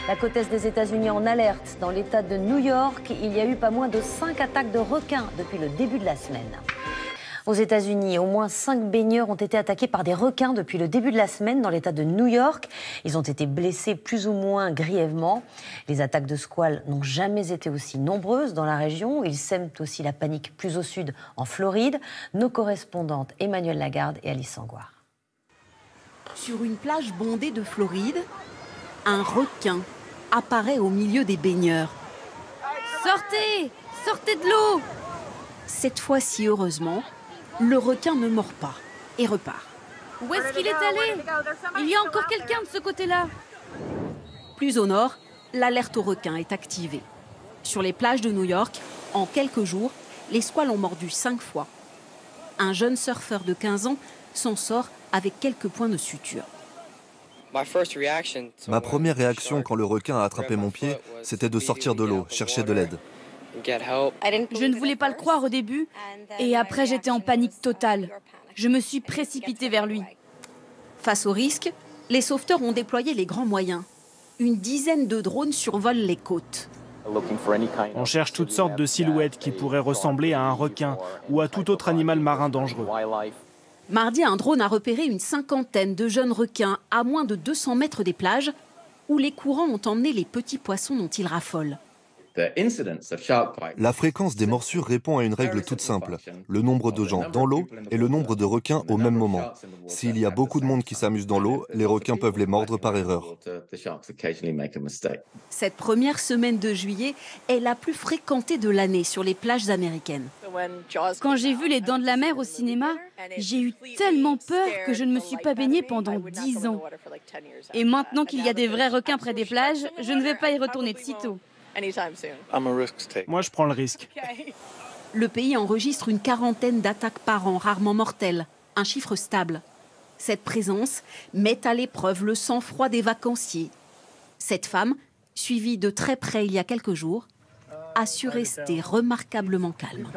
La côte est des États-Unis en alerte. Dans l'État de New York, il y a eu pas moins de 5 attaques de requins depuis le début de la semaine. Aux États-Unis, au moins 5 baigneurs ont été attaqués par des requins depuis le début de la semaine dans l'État de New York. Ils ont été blessés plus ou moins grièvement. Les attaques de squales n'ont jamais été aussi nombreuses dans la région. Ils sèment aussi la panique plus au sud, en Floride. Nos correspondantes Emmanuelle Lagarde et Alice Sangoire. Sur une plage bondée de Floride, un requin apparaît au milieu des baigneurs. Sortez! Sortez de l'eau! Cette fois-ci, heureusement, le requin ne mord pas et repart. Où est-ce qu'il est allé? Il y a encore quelqu'un de ce côté-là. Plus au nord, l'alerte au requin est activée. Sur les plages de New York, en quelques jours, les squales ont mordu 5 fois. Un jeune surfeur de 15 ans s'en sort avec quelques points de suture. Ma première réaction quand le requin a attrapé mon pied, c'était de sortir de l'eau, chercher de l'aide. Je ne voulais pas le croire au début et après j'étais en panique totale. Je me suis précipitée vers lui. Face au risque, les sauveteurs ont déployé les grands moyens. Une dizaine de drones survolent les côtes. On cherche toutes sortes de silhouettes qui pourraient ressembler à un requin ou à tout autre animal marin dangereux. Mardi, un drone a repéré une 50aine de jeunes requins à moins de 200 mètres des plages où les courants ont emmené les petits poissons dont ils raffolent. La fréquence des morsures répond à une règle toute simple, le nombre de gens dans l'eau et le nombre de requins au même moment. S'il y a beaucoup de monde qui s'amuse dans l'eau, les requins peuvent les mordre par erreur. Cette première semaine de juillet est la plus fréquentée de l'année sur les plages américaines. Quand j'ai vu Les Dents de la Mer au cinéma, j'ai eu tellement peur que je ne me suis pas baignée pendant 10 ans. Et maintenant qu'il y a des vrais requins près des plages, je ne vais pas y retourner de sitôt. Moi, je prends le risque. Le pays enregistre une 40aine d'attaques par an, rarement mortelles, un chiffre stable. Cette présence met à l'épreuve le sang-froid des vacanciers. Cette femme, suivie de très près il y a quelques jours, a su rester remarquablement calme.